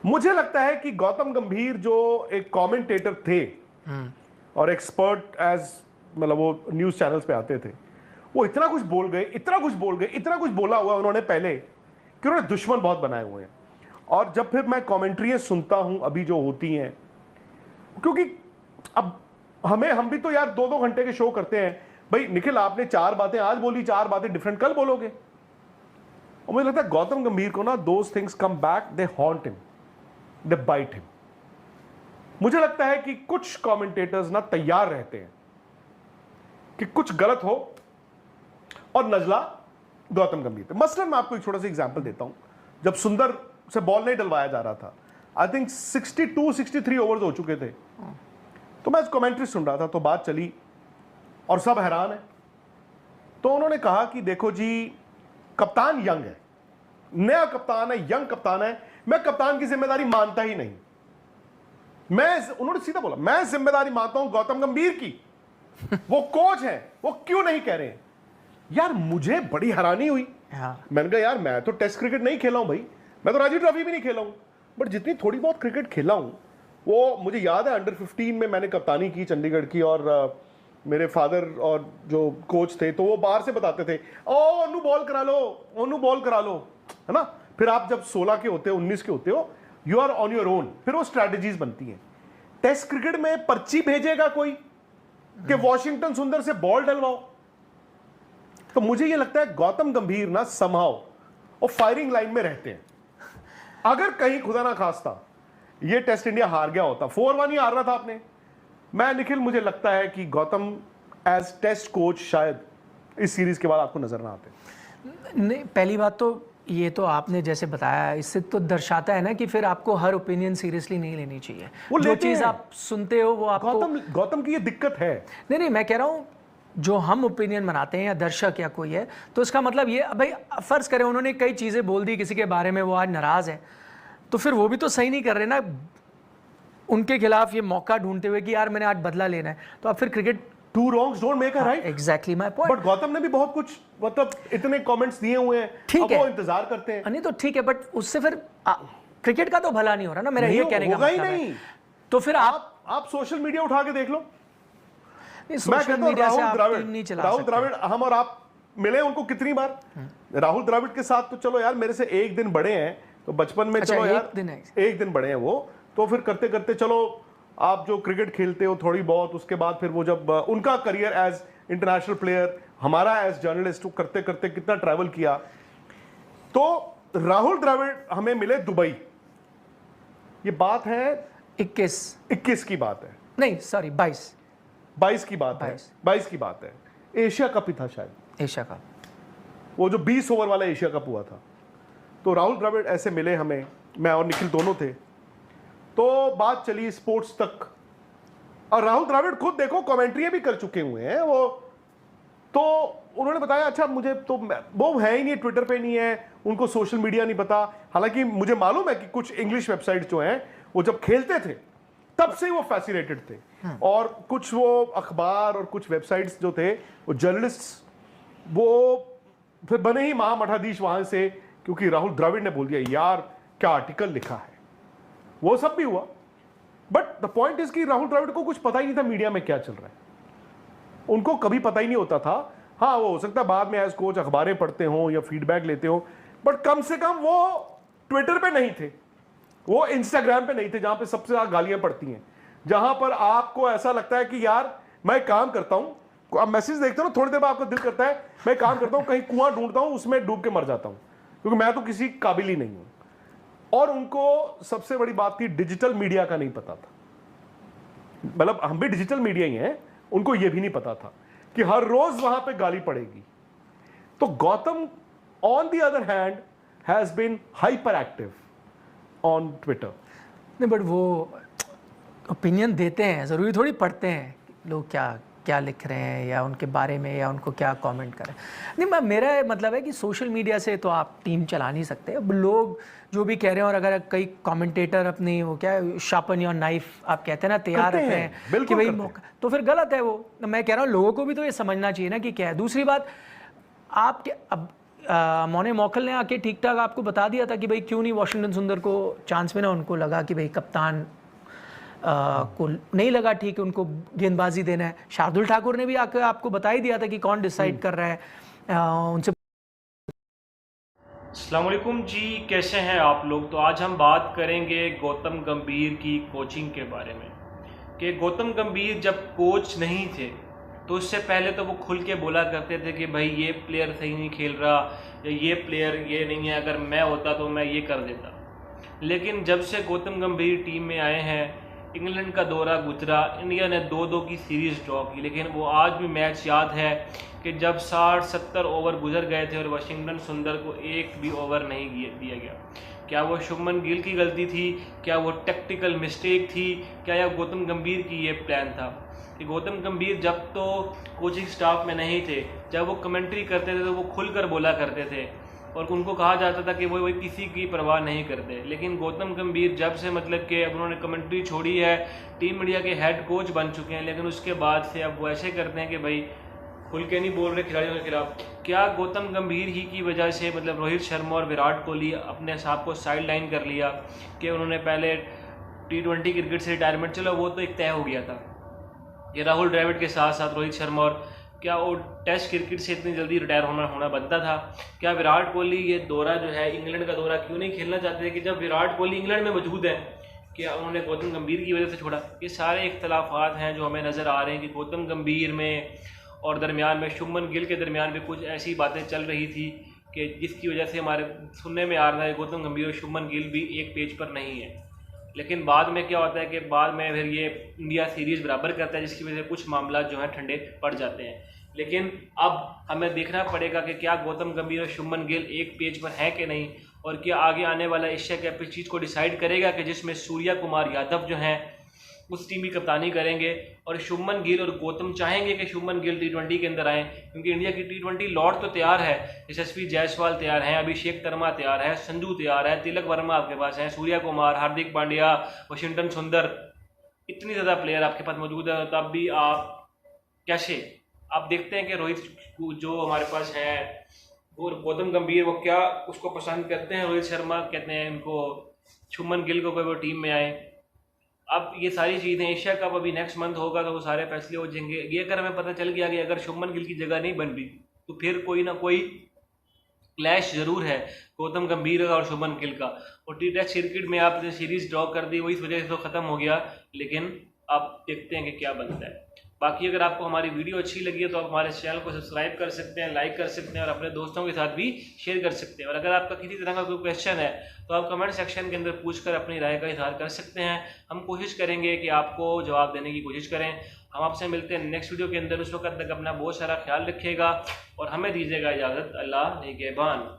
मुझे लगता है कि गौतम गंभीर जो एक कमेंटेटर थे और एक्सपर्ट एज मतलब वो न्यूज चैनल्स पे आते थे, वो इतना कुछ बोल गए, इतना कुछ बोल गए, इतना कुछ बोला हुआ उन्होंने पहले कि उन्होंने दुश्मन बहुत बनाए हुए हैं। और जब फिर मैं कमेंट्री सुनता हूं अभी जो होती हैं, क्योंकि अब हम भी तो यार 2-2 घंटे के शो करते हैं भाई। निखिल आपने 4 बातें आज बोली, 4 बातें डिफरेंट कल बोलोगे। और मुझे लगता है गौतम गंभीर को ना those things come back, they haunt him, they bite him. मुझे लगता है कि कुछ कमेंटेटर्स ना तैयार रहते हैं कि कुछ गलत हो और नजला गौतम गंभीर पे। मसलन मैं आपको एक छोटा सा एग्जांपल देता हूं। जब सुंदर से बॉल नहीं डलवाया जा रहा था, आई थिंक 62-63 ओवर्स हो चुके थे, तो मैं कमेंट्री सुन रहा था, तो बात चली और सब हैरान है। तो उन्होंने कहा कि देखो जी, कप्तान यंग है, नया कप्तान है, यंग कप्तान है, मैं कप्तान की जिम्मेदारी मानता ही नहीं। उन्होंने सीधा बोला, मैं जिम्मेदारी मानता हूं गौतम गंभीर की, वो कोच है, वो क्यों नहीं कह रहे हैं। यार मुझे बड़ी हैरानी हुई। मैंने कहा यार मैं तो टेस्ट क्रिकेट नहीं खेला हूं भाई, मैं तो रणजी ट्रॉफी भी नहीं खेला हूं, बट जितनी थोड़ी बहुत क्रिकेट खेला हूं वो मुझे याद है। अंडर 15 में मैंने कप्तानी की चंडीगढ़ की, और मेरे फादर और जो कोच थे तो वो बाहर से बताते थे, ओ ओनू बॉल करा लो, ओनू बॉल करा लो, है ना। फिर आप जब 16 के होते हो, 19 के होते हो, you are on your own, फिर वो स्ट्रैटेजीज बनती हैं। टेस्ट क्रिकेट में पर्ची भेजेगा कोई कि वॉशिंगटन सुंदर से बॉल डलवाओ। तो मुझे ये लगता है गौतम गंभीर ना समहाउ और फायरिंग लाइन में रहते हैं। अगर कहीं खुदा ना खास्ता ये टेस्ट इंडिया हार गया होता, 4-1 ही हार रहा था आपने, मैं निखिल मुझे लगता है कि गौतम एज टेस्ट कोच शायद इस सीरीज के बाद आपको नजर ना आते। नहीं, पहली बात तो ये तो आपने जैसे बताया, इससे तो दर्शाता है ना कि फिर आपको हर ओपिनियन सीरियसली नहीं लेनी चाहिए। वो जो चीज़ आप सुनते हो वो आपको गौतम की ये दिक्कत है। नहीं, मैं कह रहा हूँ जो हम ओपिनियन बनाते हैं या दर्शक या कोई है, तो इसका मतलब ये भाई फर्ज करें उन्होंने कई चीज़ें बोल दी किसी के बारे में, वो आज नाराज़ है, तो फिर वो भी तो सही नहीं कर रहे ना उनके खिलाफ ये मौका ढूंढते हुए कि यार मैंने आज बदला लेना है। तो आप फिर cricket two wrongs don't make a right. Exactly my point. But Gautam ने भी बहुत कुछ मतलब इतने कमेंट्स दिए हुए हैं, ठीक है, वो इंतजार करते हैं। नहीं तो ठीक है, बट उससे फिर क्रिकेट का तो भला नहीं हो रहा ना, मेरा ये कहने का मतलब है। तो फिर आप सोशल मीडिया उठा के देख लो। सोशल मीडिया से आप टीम नहीं चला सकते। राहुल द्रविड़, हम और आप मिले उनको कितनी बार। राहुल द्रविड़ के साथ तो चलो यार मेरे से एक दिन बड़े हैं, तो बचपन में चलो यार एक दिन बड़े हैं वो, तो फिर करते करते चलो आप जो क्रिकेट खेलते हो थोड़ी बहुत, उसके बाद फिर वो जब उनका करियर एज इंटरनेशनल प्लेयर, हमारा एज जर्नलिस्ट, करते करते कितना ट्रैवल किया। तो राहुल द्रविड़ हमें मिले दुबई, ये बात है 21 की बात है, नहीं सॉरी 22 की बात है, 22 की बात है। एशिया कप ही था शायद, एशिया कप, वो जो 20 ओवर वाला एशिया कप हुआ था। तो राहुल द्रविड़ ऐसे मिले हमें, मैं और निखिल दोनों थे, तो बात चली स्पोर्ट्स तक। और राहुल द्रविड़ खुद देखो कमेंट्री भी कर चुके हुए हैं वो, तो उन्होंने बताया अच्छा मुझे तो वो है ही नहीं, ट्विटर पे नहीं है, उनको सोशल मीडिया नहीं पता। हालांकि मुझे मालूम है कि कुछ इंग्लिश वेबसाइट जो हैं वो जब खेलते थे तब से वो फैसिनेटेड थे, और कुछ वो अखबार और कुछ वेबसाइट्स जो थे वो जर्नलिस्ट वो फिर बने ही महामठाधीश वहां से, क्योंकि राहुल द्रविड़ ने बोल दिया यार क्या आर्टिकल लिखा है, वो सब भी हुआ। बट द पॉइंट इज कि राहुल द्रविड़ को कुछ पता ही नहीं था मीडिया में क्या चल रहा है, उनको कभी पता ही नहीं होता था। हाँ वो हो सकता है बाद में एज कोच अखबारें पढ़ते हो या फीडबैक लेते हो, बट कम से कम वो ट्विटर पे नहीं थे, वो इंस्टाग्राम पे नहीं थे जहां पे सबसे ज्यादा गालियां पड़ती हैं, जहां पर आपको ऐसा लगता है कि यार मैं काम करता हूं, आप मैसेज देखते हो ना थोड़ी देर बाद आपका दिल करता है मैं काम करता हूं, कहीं कुआं ढूंढता हूं उसमें डूब के मर जाता हूं, क्योंकि मैं तो किसी काबिल ही नहीं हूं। और उनको सबसे बड़ी बात थी डिजिटल मीडिया का नहीं पता था, मतलब हम भी डिजिटल मीडिया ही हैं, उनको यह भी नहीं पता था कि हर रोज वहां पे गाली पड़ेगी। तो Gautam on the other hand has been hyper active on Twitter. नहीं बट वो ओपिनियन देते हैं, जरूरी थोड़ी पढ़ते हैं लोग क्या लिख रहे हैं या उनके बारे में या उनको क्या कमेंट करें। नहीं मेरा मतलब है कि सोशल मीडिया से तो आप टीम चला नहीं सकते। अब लोग जो भी कह रहे हैं, और अगर कई कमेंटेटर अपनी वो क्या शार्पन योर नाइफ आप कहते हैं ना, तैयार रखते हैं कि भाई मौका, तो फिर गलत है वो। मैं कह रहा हूँ लोगों को भी तो ये समझना चाहिए ना कि क्या है। दूसरी बात, आप अब मोने मौकल ने आके ठीक ठाक आपको बता दिया था कि भाई क्यों नहीं वाशिंगटन सुंदर को चांस मिला? उनको लगा कि भाई कप्तान को नहीं लगा ठीक है उनको गेंदबाजी देना है। शार्दुल ठाकुर ने भी आकर आपको बता ही दिया था कि कौन डिसाइड कर रहा है उनसे। अस्सलाम वालेकुम जी, कैसे हैं आप लोग? तो आज हम बात करेंगे गौतम गंभीर की कोचिंग के बारे में कि गौतम गंभीर जब कोच नहीं थे तो उससे पहले तो वो खुल के बोला करते थे कि भाई ये प्लेयर सही नहीं खेल रहा या ये प्लेयर ये नहीं है, अगर मैं होता तो मैं ये कर देता। लेकिन जब से गौतम गंभीर टीम में आए हैं, इंग्लैंड का दौरा गुजरा, इंडिया ने 2-2 की सीरीज़ ड्रॉ की, लेकिन वो आज भी मैच याद है कि जब 60-70 ओवर गुजर गए थे और वाशिंगटन सुंदर को एक भी ओवर नहीं दिया गया। क्या वो शुभमन गिल की गलती थी? क्या वो टेक्टिकल मिस्टेक थी? क्या यह गौतम गंभीर की ये प्लान था कि गौतम गंभीर जब तो कोचिंग स्टाफ में नहीं थे, जब वो कमेंट्री करते थे तो वो खुलकर बोला करते थे और उनको कहा जाता था कि वो किसी की परवाह नहीं करते। लेकिन गौतम गंभीर जब से मतलब कि अब उन्होंने कमेंट्री छोड़ी है, टीम इंडिया के हेड कोच बन चुके हैं, लेकिन उसके बाद से अब वो ऐसे करते हैं कि भाई खुल के नहीं बोल रहे खिलाड़ियों के खिलाफ। क्या गौतम गंभीर ही की वजह से मतलब रोहित शर्मा और विराट कोहली अपने साथ को साइड लाइन कर लिया कि उन्होंने पहले T20 क्रिकेट से रिटायरमेंट, चलो वो तो एक तय हो गया था, ये राहुल द्रविड़ के साथ साथ रोहित शर्मा, और क्या वो टेस्ट क्रिकेट से इतनी जल्दी रिटायर होना बनता था? क्या विराट कोहली ये दौरा जो है इंग्लैंड का दौरा क्यों नहीं खेलना चाहते थे कि जब विराट कोहली इंग्लैंड में मौजूद है? क्या उन्होंने गौतम गंभीर की वजह से छोड़ा? ये सारे इख्तलाफात हैं जो हमें नज़र आ रहे हैं कि गौतम गंभीर में और दरमियान में शुभमन गिल के दरमियान में कुछ ऐसी बातें चल रही थी कि जिसकी वजह से हमारे सुनने में आ रहा है गौतम गंभीर और शुभमन गिल भी एक पेज पर नहीं है। लेकिन बाद में क्या होता है कि बाद में फिर ये इंडिया सीरीज़ बराबर करता है, जिसकी वजह से कुछ मामला जो है ठंडे पड़ जाते हैं। लेकिन अब हमें देखना पड़ेगा कि क्या गौतम गंभीर और शुभमन गिल एक पेज पर हैं कि नहीं, और क्या आगे आने वाला एशिया कप इस चीज़ को डिसाइड करेगा कि जिसमें सूर्या कुमार यादव जो हैं उस टीम की कप्तानी करेंगे और शुभमन गिल और गौतम चाहेंगे कि शुभमन गिल T20 के अंदर आएँ, क्योंकि इंडिया की T20 लॉट तो तैयार है, यशस्वी जायसवाल तैयार हैं, अभिषेक शर्मा तैयार है, संजू तैयार है, तिलक वर्मा आपके पास हैं, सूर्या कुमार, हार्दिक पांड्या, वाशिंगटन सुंदर, इतनी ज़्यादा प्लेयर आपके पास मौजूद है, तब भी आप कैसे आप देखते हैं कि रोहित जो हमारे पास है वो गौतम गंभीर वो क्या उसको पसंद करते हैं? रोहित शर्मा कहते हैं उनको शुभमन गिल को कोई वो टीम में आए। अब ये सारी चीज़ें, एशिया कप अभी नेक्स्ट मंथ होगा तो वो सारे फैसले हो जाएंगे। ये अगर हमें पता चल गया कि अगर शुभमन गिल की जगह नहीं बन रही तो फिर कोई ना कोई क्लैश ज़रूर है गौतम गंभीर और शुभमन गिल का। और टेस्ट क्रिकेट में आपने सीरीज़ ड्रॉ कर दी, वही वजह से तो ख़त्म हो गया, लेकिन आप देखते हैं कि क्या बनता है। बाकी अगर आपको हमारी वीडियो अच्छी लगी है तो आप हमारे चैनल को सब्सक्राइब कर सकते हैं, लाइक कर सकते हैं और अपने दोस्तों के साथ भी शेयर कर सकते हैं। और अगर आपका किसी तरह का कोई क्वेश्चन है तो आप कमेंट सेक्शन के अंदर पूछकर अपनी राय का इजहार कर सकते हैं। हम कोशिश करेंगे कि आपको जवाब देने की कोशिश करें। हम आपसे मिलते हैं नेक्स्ट वीडियो के अंदर। उस वक्त तक अपना बहुत सारा ख्याल रखिएगा और हमें दीजिएगा इजाज़त। अल्लाह निगहबान।